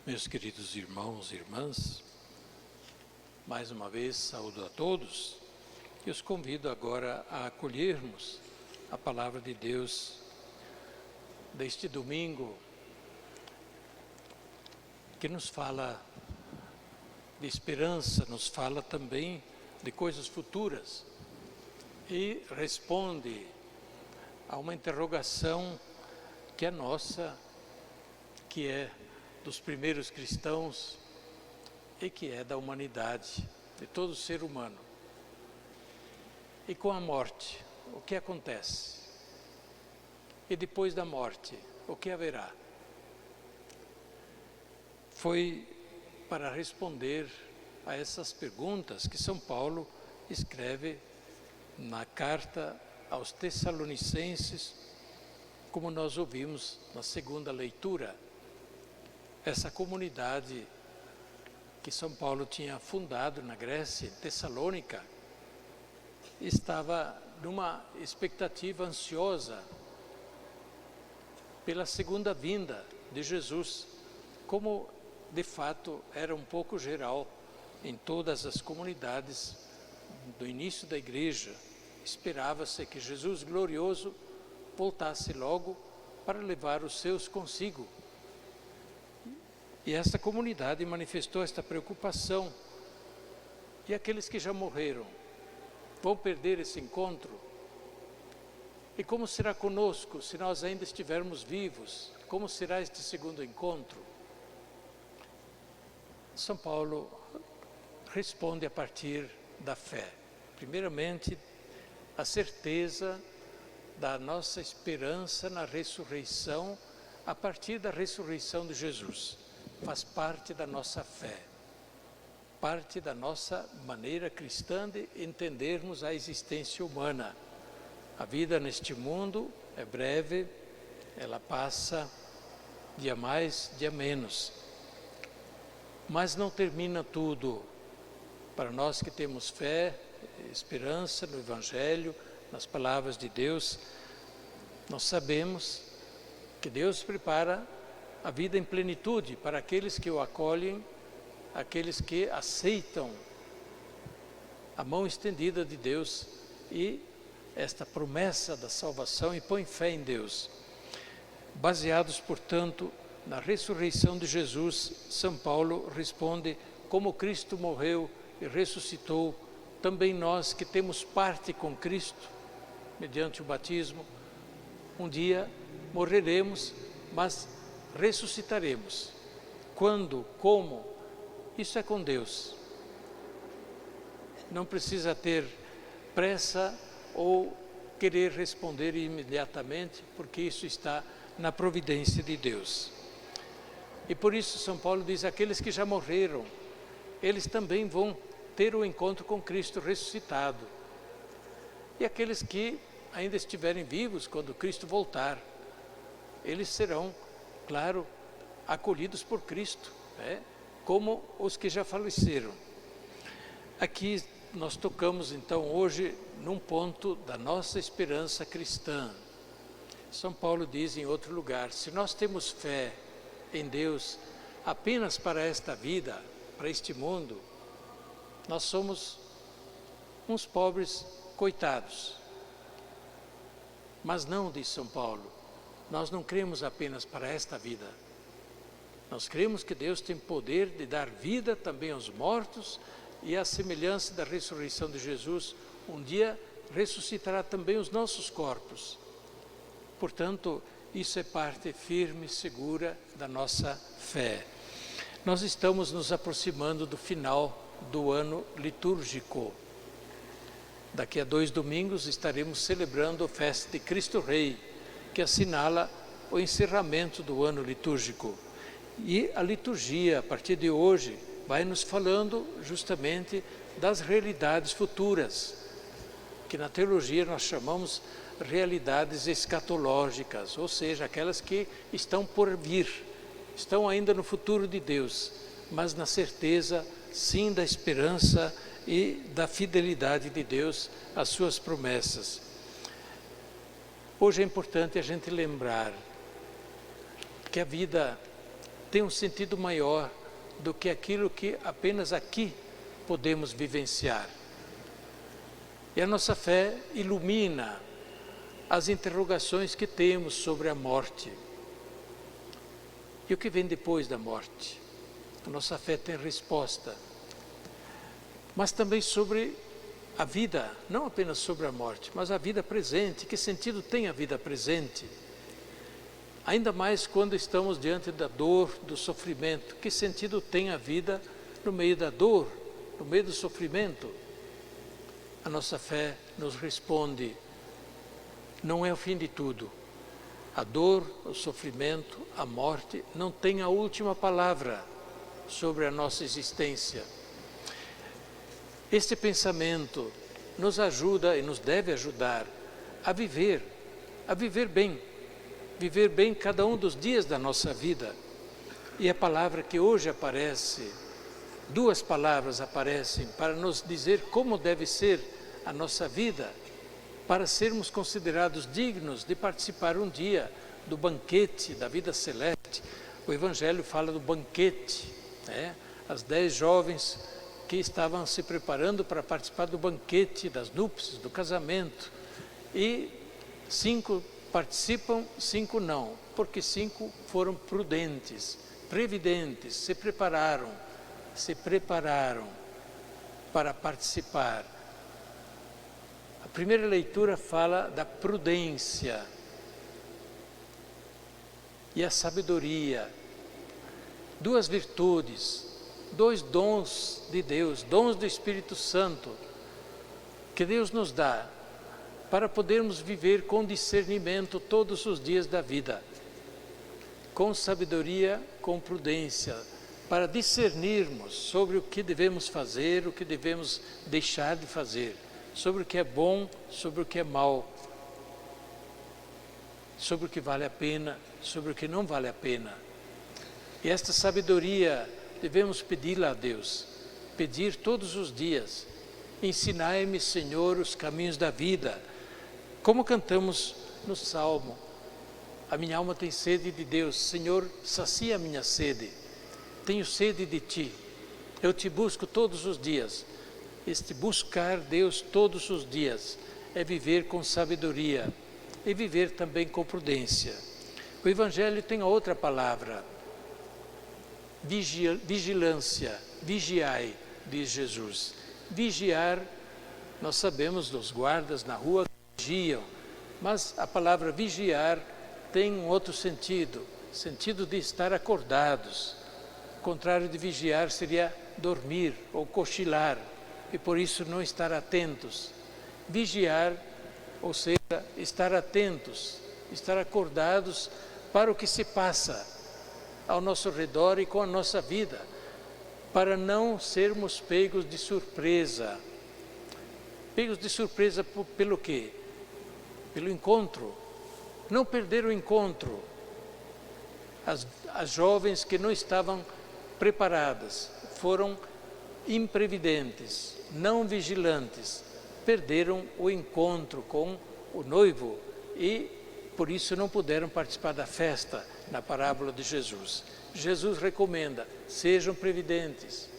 Meus queridos irmãos e irmãs, mais uma vez saúdo a todos e os convido agora a acolhermos a palavra de Deus deste domingo, que nos fala de esperança, nos fala também de coisas futuras e responde a uma interrogação que é nossa, que é dos primeiros cristãos e que é da humanidade, de todo ser humano. E com a morte, o que acontece? E depois da morte, o que haverá? Foi para responder a essas perguntas que São Paulo escreve na carta aos Tessalonicenses, como nós ouvimos na segunda leitura. Essa comunidade que São Paulo tinha fundado na Grécia, Tessalônica, estava numa expectativa ansiosa pela segunda vinda de Jesus, como de fato era um pouco geral em todas as comunidades do início da igreja. Esperava-se que Jesus glorioso voltasse logo para levar os seus consigo. E essa comunidade manifestou esta preocupação. E aqueles que já morreram vão perder esse encontro? E como será conosco se nós ainda estivermos vivos? Como será este segundo encontro? São Paulo responde a partir da fé. Primeiramente, a certeza da nossa esperança na ressurreição, a partir da ressurreição de Jesus. Faz parte da nossa fé, parte da nossa maneira cristã de entendermos a existência humana. A vida neste mundo é breve, ela passa dia mais, dia menos. Mas não termina tudo. Para nós que temos fé, esperança no Evangelho, nas palavras de Deus, nós sabemos que Deus prepara a vida em plenitude para aqueles que o acolhem, aqueles que aceitam a mão estendida de Deus e esta promessa da salvação e põem fé em Deus. Baseados, portanto, na ressurreição de Jesus, São Paulo responde: como Cristo morreu e ressuscitou, também nós que temos parte com Cristo, mediante o batismo, um dia morreremos, mas ressuscitaremos. Quando, como? Isso é com Deus. Não precisa ter pressa ou querer responder imediatamente, porque isso está na providência de Deus. E por isso São Paulo diz: aqueles que já morreram, eles também vão ter o encontro com Cristo ressuscitado. E aqueles que ainda estiverem vivos quando Cristo voltar, eles serão, claro, acolhidos por Cristo, como os que já faleceram. Aqui nós tocamos então hoje num ponto da nossa esperança cristã. São Paulo diz em outro lugar: se nós temos fé em Deus apenas para esta vida, para este mundo, nós somos uns pobres coitados. Mas não, diz São Paulo, nós não cremos apenas para esta vida. Nós cremos que Deus tem poder de dar vida também aos mortos e, à semelhança da ressurreição de Jesus, um dia ressuscitará também os nossos corpos. Portanto, isso é parte firme e segura da nossa fé. Nós estamos nos aproximando do final do ano litúrgico. Daqui a 2 domingos estaremos celebrando a festa de Cristo Rei, que assinala o encerramento do ano litúrgico. E a liturgia, a partir de hoje, vai nos falando justamente das realidades futuras, que na teologia nós chamamos realidades escatológicas, ou seja, aquelas que estão por vir, estão ainda no futuro de Deus, mas na certeza, sim, da esperança e da fidelidade de Deus às suas promessas. Hoje é importante a gente lembrar que a vida tem um sentido maior do que aquilo que apenas aqui podemos vivenciar. E a nossa fé ilumina as interrogações que temos sobre a morte. E o que vem depois da morte? A nossa fé tem resposta. Mas também sobre a vida, não apenas sobre a morte, mas a vida presente. Que sentido tem a vida presente? Ainda mais quando estamos diante da dor, do sofrimento. Que sentido tem a vida no meio da dor, no meio do sofrimento? A nossa fé nos responde: não é o fim de tudo. A dor, o sofrimento, a morte não tem a última palavra sobre a nossa existência. Este pensamento nos ajuda e nos deve ajudar a viver bem cada um dos dias da nossa vida. E a palavra que hoje aparece, duas palavras aparecem para nos dizer como deve ser a nossa vida, para sermos considerados dignos de participar um dia do banquete da vida celeste. O Evangelho fala do banquete, as 10 jovens que estavam se preparando para participar do banquete das núpcias, do casamento. E 5 participam, 5 não, porque 5 foram prudentes, previdentes, se prepararam para participar. A primeira leitura fala da prudência e a sabedoria, 2 virtudes, 2 dons de Deus, dons do Espírito Santo, que Deus nos dá para podermos viver com discernimento todos os dias da vida, com sabedoria, com prudência, para discernirmos sobre o que devemos fazer, o que devemos deixar de fazer, sobre o que é bom, sobre o que é mal, sobre o que vale a pena, sobre o que não vale a pena. E esta sabedoria devemos pedi-la a Deus, pedir todos os dias: ensinai-me, Senhor, os caminhos da vida. Como cantamos no Salmo: a minha alma tem sede de Deus, Senhor, sacia a minha sede. Tenho sede de Ti, eu Te busco todos os dias. Este buscar Deus todos os dias é viver com sabedoria e viver também com prudência. O Evangelho tem a outra palavra: vigilância, vigiai, diz Jesus. Vigiar, nós sabemos dos guardas na rua que vigiam, mas a palavra vigiar tem um outro sentido de estar acordados. O contrário de vigiar seria dormir ou cochilar, e por isso não estar atentos. Vigiar, ou seja, estar atentos, estar acordados para o que se passa ao nosso redor e com a nossa vida, para não sermos pegos de surpresa. Pegos de surpresa pelo quê? Pelo encontro. Não perder o encontro. As jovens que não estavam preparadas, foram imprevidentes, não vigilantes, perderam o encontro com o noivo e por isso não puderam participar da festa na parábola de Jesus. Jesus recomenda: sejam previdentes,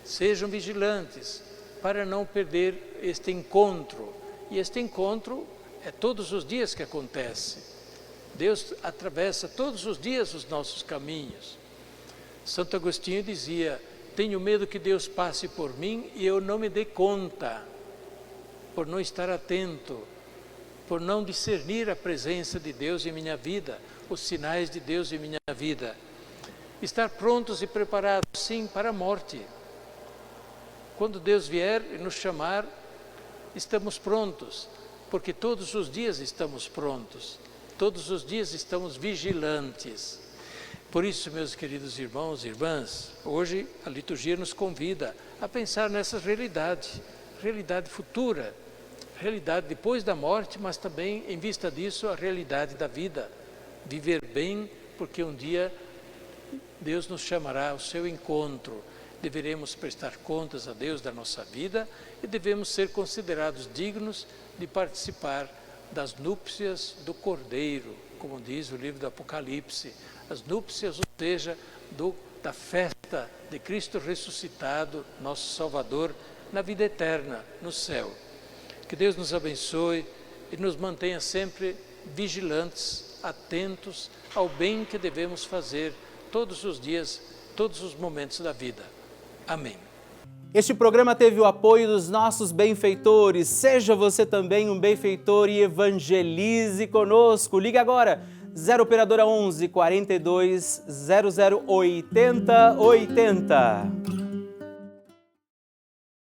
sejam vigilantes, para não perder este encontro. E este encontro é todos os dias que acontece. Deus atravessa todos os dias os nossos caminhos. Santo Agostinho dizia: tenho medo que Deus passe por mim e eu não me dê conta, por não estar atento, por não discernir a presença de Deus em minha vida, os sinais de Deus em minha vida. Estar prontos e preparados, sim, para a morte. Quando Deus vier e nos chamar, estamos prontos, porque todos os dias estamos prontos, todos os dias estamos vigilantes. Por isso, meus queridos irmãos e irmãs, hoje a liturgia nos convida a pensar nessa realidade futura, realidade depois da morte, mas também, em vista disso, a realidade da vida. Viver bem, porque um dia Deus nos chamará ao seu encontro. Deveremos prestar contas a Deus da nossa vida e devemos ser considerados dignos de participar das núpcias do Cordeiro, como diz o livro do Apocalipse. As núpcias, ou seja, da festa de Cristo ressuscitado, nosso Salvador, na vida eterna, no céu. Que Deus nos abençoe e nos mantenha sempre vigilantes, atentos ao bem que devemos fazer todos os dias, todos os momentos da vida. Amém. Este programa teve o apoio dos nossos benfeitores. Seja você também um benfeitor e evangelize conosco. Ligue agora, 0 Operadora 11 42 00 80 80.